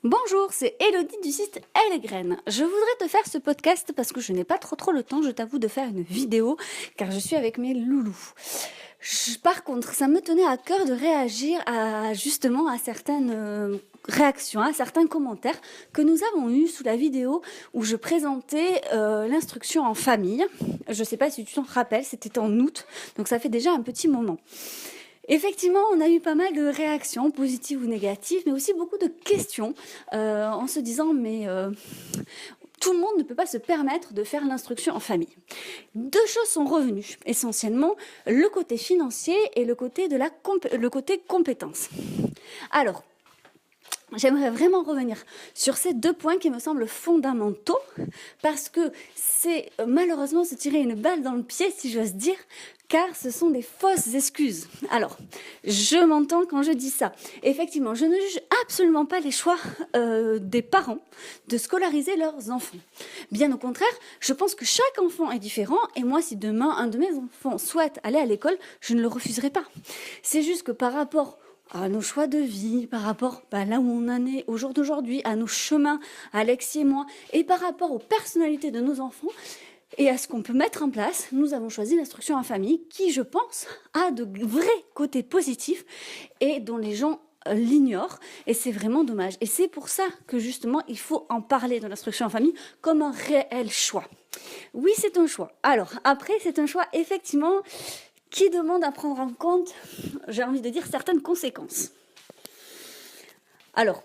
Bonjour, c'est Elodie du site Elle et Graines. Je voudrais te faire ce podcast parce que je n'ai pas trop le temps, je t'avoue, de faire une vidéo car je suis avec mes loulous. Par contre, ça me tenait à cœur de réagir à certaines réactions, à certains commentaires que nous avons eus sous la vidéo où je présentais l'instruction en famille. Je ne sais pas si tu t'en rappelles, c'était en août, donc ça fait déjà un petit moment. Effectivement, on a eu pas mal de réactions, positives ou négatives, mais aussi beaucoup de questions en se disant tout le monde ne peut pas se permettre de faire l'instruction en famille. Deux choses sont revenues, essentiellement le côté financier et le côté compétence. Alors, j'aimerais vraiment revenir sur ces deux points qui me semblent fondamentaux parce que c'est malheureusement se tirer une balle dans le pied, si j'ose dire, car ce sont des fausses excuses. Alors, je m'entends quand je dis ça. Effectivement, je ne juge absolument pas les choix des parents de scolariser leurs enfants. Bien au contraire, je pense que chaque enfant est différent et moi, si demain un de mes enfants souhaite aller à l'école, je ne le refuserai pas. C'est juste que par rapport à nos choix de vie, par rapport là où on en est au jour d'aujourd'hui, à nos chemins, Alexis et moi, et par rapport aux personnalités de nos enfants, et à ce qu'on peut mettre en place, nous avons choisi l'instruction en famille qui, je pense, a de vrais côtés positifs et dont les gens l'ignorent et c'est vraiment dommage. Et c'est pour ça que justement, il faut en parler de l'instruction en famille comme un réel choix. Oui, c'est un choix. Alors, après, c'est un choix effectivement qui demande à prendre en compte, j'ai envie de dire, certaines conséquences. Alors,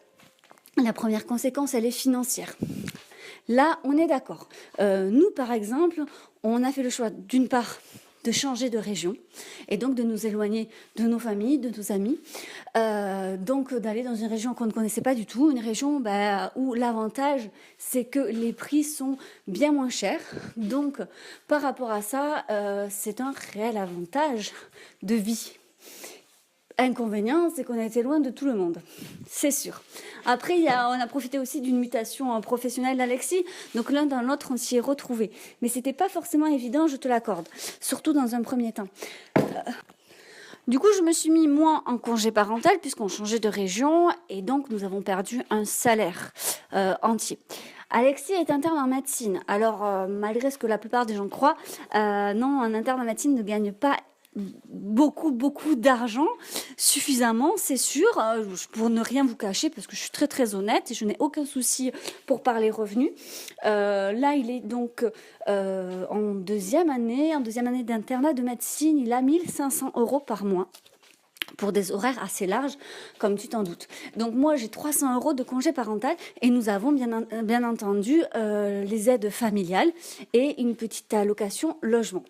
la première conséquence, elle est financière. Là, on est d'accord. Nous, par exemple, on a fait le choix, d'une part, de changer de région et donc de nous éloigner de nos familles, de nos amis. Donc, d'aller dans une région qu'on ne connaissait pas du tout, une région où l'avantage, c'est que les prix sont bien moins chers. Donc, par rapport à ça, c'est un réel avantage de vie. Inconvénient, c'est qu'on a été loin de tout le monde, c'est sûr. Après, on a profité aussi d'une mutation professionnelle d'Alexis, donc l'un dans l'autre, on s'y est retrouvés. Mais c'était pas forcément évident, je te l'accorde, surtout dans un premier temps. Du coup, je me suis mis, moi, en congé parental, puisqu'on changeait de région, et donc nous avons perdu un salaire entier. Alexis est interne en médecine. Alors, malgré ce que la plupart des gens croient, non, un interne en médecine ne gagne pas beaucoup d'argent, suffisamment, c'est sûr, pour ne rien vous cacher, parce que je suis très honnête et je n'ai aucun souci pour parler revenus. Là, il est donc en deuxième année d'internat de médecine, il a 1 500 € par mois, pour des horaires assez larges, comme tu t'en doutes. Donc moi, j'ai 300 € de congé parental et nous avons bien entendu les aides familiales et une petite allocation logement.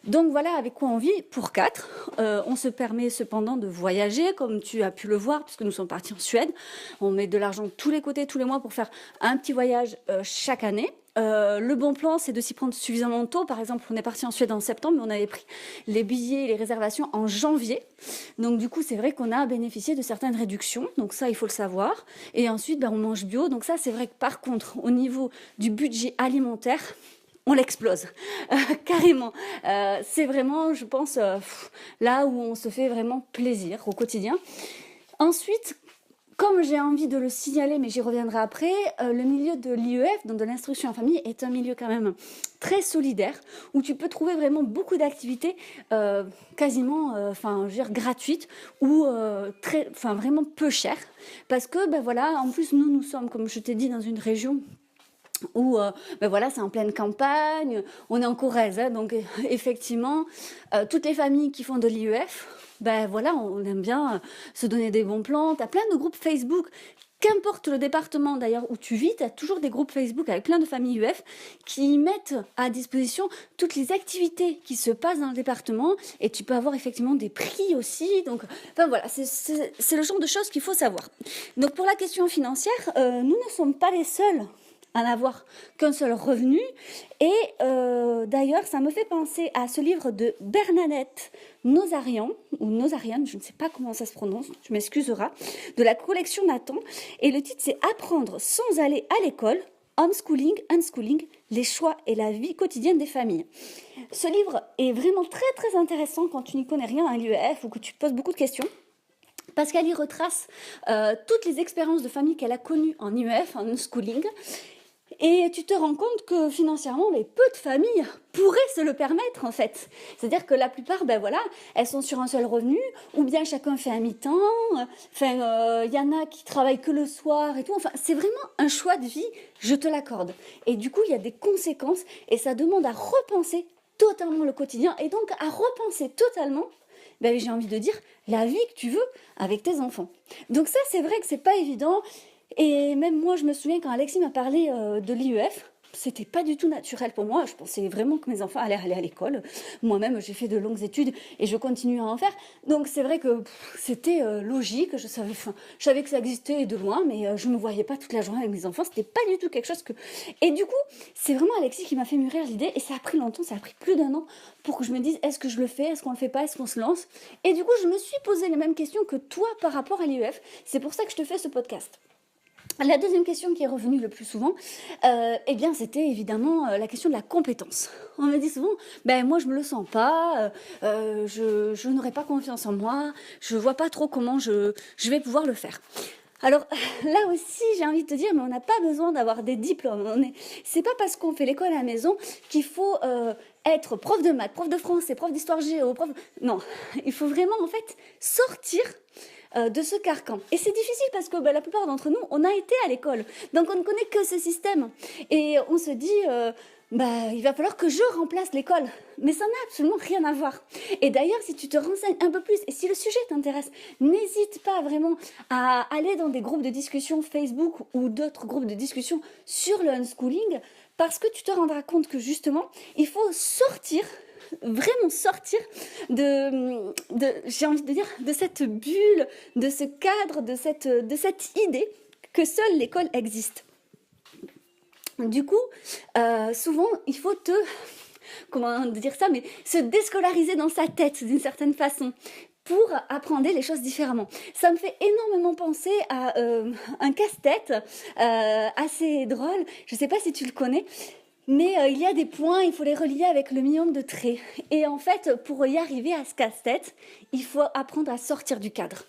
Donc voilà avec quoi on vit pour 4. On se permet cependant de voyager, comme tu as pu le voir, puisque nous sommes partis en Suède. On met de l'argent de tous les côtés, tous les mois pour faire un petit voyage chaque année. Le bon plan, c'est de s'y prendre suffisamment tôt. Par exemple, on est parti en Suède en septembre, mais on avait pris les billets et les réservations en janvier. Donc du coup, c'est vrai qu'on a bénéficié de certaines réductions. Donc ça, il faut le savoir. Et ensuite, on mange bio. Donc ça, c'est vrai que par contre, au niveau du budget alimentaire, on l'explose, carrément. C'est vraiment, je pense, là où on se fait vraiment plaisir au quotidien. Ensuite, comme j'ai envie de le signaler, mais j'y reviendrai après, le milieu de l'IEF, donc de l'instruction en famille, est un milieu quand même très solidaire, où tu peux trouver vraiment beaucoup d'activités quasiment gratuites ou vraiment peu chères. Parce que, en plus, nous sommes, comme je t'ai dit, dans une région où c'est en pleine campagne, on est en Corrèze, donc effectivement, toutes les familles qui font de l'IEF, on aime bien se donner des bons plans. Tu as plein de groupes Facebook, qu'importe le département d'ailleurs où tu vis, tu as toujours des groupes Facebook avec plein de familles UF qui mettent à disposition toutes les activités qui se passent dans le département et tu peux avoir effectivement des prix aussi. Donc, c'est le genre de choses qu'il faut savoir. Donc, pour la question financière, nous ne sommes pas les seuls à n'avoir qu'un seul revenu. Et d'ailleurs, ça me fait penser à ce livre de Bernadette Nosarian, ou Nosarian, je ne sais pas comment ça se prononce, tu m'excuseras, de la collection Nathan. Et le titre, c'est « Apprendre sans aller à l'école, homeschooling, unschooling, les choix et la vie quotidienne des familles ». Ce livre est vraiment très intéressant quand tu n'y connais rien à l'IEF ou que tu te poses beaucoup de questions. parce qu'elle y retrace toutes les expériences de famille qu'elle a connues en IEF, en unschooling. Et tu te rends compte que financièrement, mais peu de familles pourraient se le permettre en fait. C'est-à-dire que la plupart, ben voilà, elles sont sur un seul revenu, ou bien chacun fait un mi-temps. Enfin, y en a qui travaillent que le soir et tout. Enfin, c'est vraiment un choix de vie, je te l'accorde. Et du coup, il y a des conséquences et ça demande à repenser totalement le quotidien et donc à repenser totalement, ben, j'ai envie de dire, la vie que tu veux avec tes enfants. Donc ça, c'est vrai que c'est pas évident. Et même moi, je me souviens quand Alexis m'a parlé de l'IEF, c'était pas du tout naturel pour moi. Je pensais vraiment que mes enfants allaient aller à l'école. Moi-même, j'ai fait de longues études et je continue à en faire. Donc c'est vrai que c'était logique. Je savais que ça existait de loin, mais je me voyais pas toute la journée avec mes enfants. C'était pas du tout quelque chose que. Et du coup, c'est vraiment Alexis qui m'a fait mûrir l'idée. Et ça a pris longtemps, ça a pris plus d'1 an pour que je me dise est-ce que je le fais, est-ce qu'on le fait pas, est-ce qu'on se lance. Et du coup, je me suis posé les mêmes questions que toi par rapport à l'IEF. C'est pour ça que je te fais ce podcast. La deuxième question qui est revenue le plus souvent, eh bien, c'était évidemment la question de la compétence. On me dit souvent, ben moi je me le sens pas, je n'aurai pas confiance en moi, je vois pas trop comment je vais pouvoir le faire. Alors là aussi, j'ai envie de te dire, mais on n'a pas besoin d'avoir des diplômes. C'est pas parce qu'on fait l'école à la maison qu'il faut être prof de maths, prof de français, prof d'histoire géo, Non, il faut vraiment en fait sortir de ce carcan. Et c'est difficile parce que la plupart d'entre nous, on a été à l'école. Donc on ne connaît que ce système. Et on se dit, il va falloir que je remplace l'école. Mais ça n'a absolument rien à voir. Et d'ailleurs, si tu te renseignes un peu plus, et si le sujet t'intéresse, n'hésite pas vraiment à aller dans des groupes de discussion Facebook ou d'autres groupes de discussion sur le unschooling, parce que tu te rendras compte que justement, il faut vraiment sortir j'ai envie de dire, de cette bulle, de ce cadre, de cette idée que seule l'école existe. Du coup, souvent, il faut comment dire ça, mais se déscolariser dans sa tête d'une certaine façon pour apprendre les choses différemment. Ça me fait énormément penser à un casse-tête assez drôle. Je ne sais pas si tu le connais. Mais il y a des points, il faut les relier avec le minimum de traits. Et en fait, pour y arriver à ce casse-tête, il faut apprendre à sortir du cadre.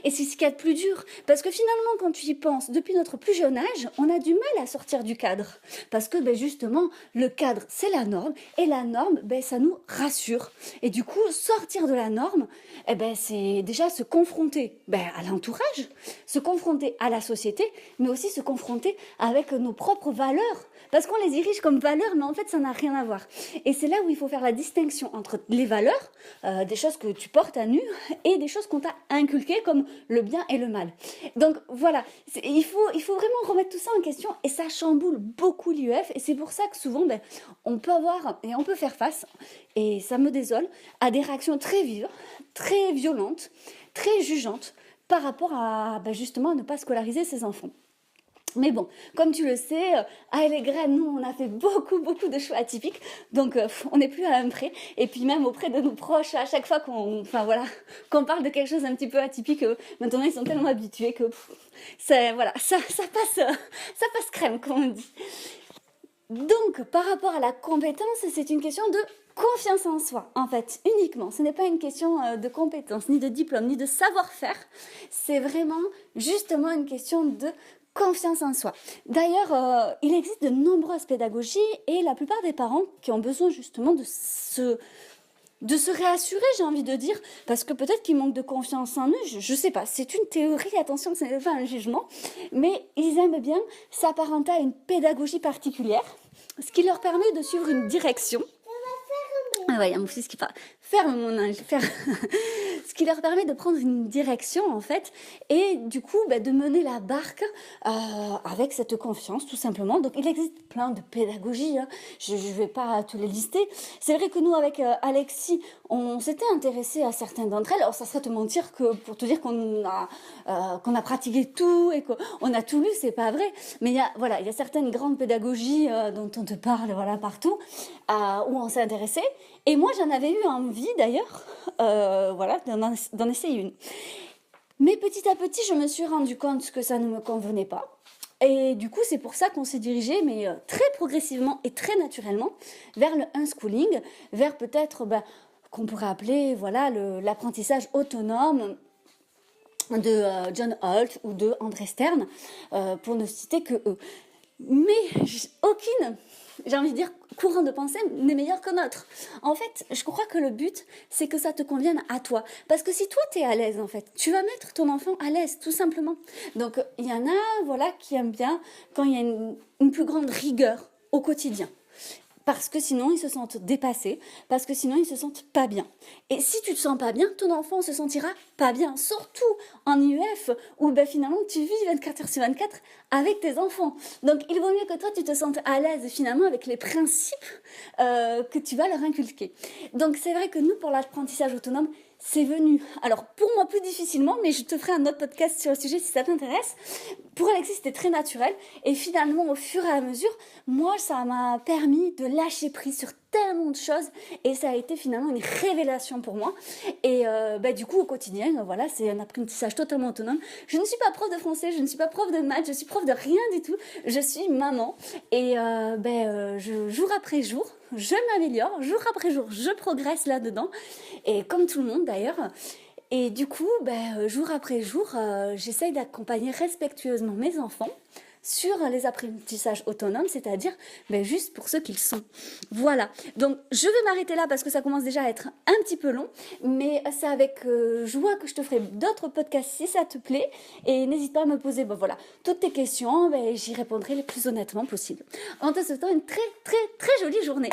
Et c'est ce qu'il y a de plus dur. Parce que finalement, quand tu y penses, depuis notre plus jeune âge, on a du mal à sortir du cadre. Parce que justement, le cadre, c'est la norme. Et la norme, ça nous rassure. Et du coup, sortir de la norme, c'est déjà se confronter à l'entourage, se confronter à la société, mais aussi se confronter avec nos propres valeurs. Parce qu'on les érige comme valeurs, mais en fait, ça n'a rien à voir. Et c'est là où il faut faire la distinction entre les valeurs, des choses que tu portes à nu, et des choses qu'on t'a inculquées, comme le bien et le mal. Donc voilà, il faut vraiment remettre tout ça en question, et ça chamboule beaucoup l'IEF, et c'est pour ça que souvent, on peut avoir, et on peut faire face, et ça me désole, à des réactions très vives, très violentes, très jugeantes, par rapport à justement ne pas scolariser ses enfants. Mais bon, comme tu le sais, à Allegraine, nous, on a fait beaucoup de choix atypiques. Donc, on n'est plus à un près. Et puis même auprès de nos proches, à chaque fois qu'on parle de quelque chose d'un petit peu atypique, maintenant, ils sont tellement habitués que ça passe crème, comme on dit. Donc, par rapport à la compétence, c'est une question de confiance en soi, en fait, uniquement. Ce n'est pas une question de compétence, ni de diplôme, ni de savoir-faire. C'est vraiment, justement, une question de confiance en soi. D'ailleurs, il existe de nombreuses pédagogies et la plupart des parents qui ont besoin justement de se réassurer, j'ai envie de dire, parce que peut-être qu'ils manquent de confiance en eux, je sais pas, c'est une théorie, attention, ce n'est pas un jugement, mais ils aiment bien s'apparenter à une pédagogie particulière, ce qui leur permet de suivre une direction. Ah ouais, il y a mon fils qui parle. Ferme mon ange, ferme. Ce qui leur permet de prendre une direction en fait et du coup de mener la barque avec cette confiance tout simplement. Donc il existe plein de pédagogies, hein. Je vais pas tous les lister. C'est vrai que nous avec Alexis, on s'était intéressé à certaines d'entre elles. Alors ça serait te mentir que pour te dire qu'on a pratiqué tout et qu'on a tout lu, c'est pas vrai. Mais il y a certaines grandes pédagogies dont on te parle partout où on s'est intéressé. Et moi j'en avais eu envie d'ailleurs d'en essayer une. Mais petit à petit, je me suis rendu compte que ça ne me convenait pas. Et du coup, c'est pour ça qu'on s'est dirigé, mais très progressivement et très naturellement, vers le unschooling, vers peut-être qu'on pourrait appeler l'apprentissage autonome. John Holt ou de André Stern, pour ne citer que eux. Mais aucune, j'ai envie de dire, courant de pensée n'est meilleur que notre. En fait, je crois que le but, c'est que ça te convienne à toi. Parce que si toi, tu es à l'aise, en fait, tu vas mettre ton enfant à l'aise, tout simplement. Donc, il y en a, voilà, qui aiment bien quand il y a une plus grande rigueur au quotidien. Parce que sinon, ils se sentent dépassés, parce que sinon, ils se sentent pas bien. Et si tu te sens pas bien, ton enfant se sentira pas bien. Surtout en IEF, où ben, finalement, tu vis 24 heures sur 24 avec tes enfants. Donc, il vaut mieux que toi, tu te sentes à l'aise, finalement, avec les principes que tu vas leur inculquer. Donc, c'est vrai que nous, pour l'apprentissage autonome, c'est venu, alors pour moi plus difficilement, mais je te ferai un autre podcast sur le sujet si ça t'intéresse. Pour Alexis, c'était très naturel. Et finalement, au fur et à mesure, moi, ça m'a permis de lâcher prise sur tellement de choses. Et ça a été finalement une révélation pour moi. Et du coup, au quotidien, voilà, c'est un apprentissage totalement autonome. Je ne suis pas prof de français, je ne suis pas prof de maths, je suis prof de rien du tout. Je suis maman. Et jour après jour, je m'améliore. Jour après jour, je progresse là-dedans. Et comme tout le monde d'ailleurs. Et du coup, jour après jour, j'essaye d'accompagner respectueusement mes enfants sur les apprentissages autonomes, c'est-à-dire juste pour ceux qu'ils sont. Voilà, donc je vais m'arrêter là parce que ça commence déjà à être un petit peu long, mais c'est avec joie que je te ferai d'autres podcasts si ça te plaît, et n'hésite pas à me poser toutes tes questions, j'y répondrai le plus honnêtement possible. En te souhaitant une très très très jolie journée.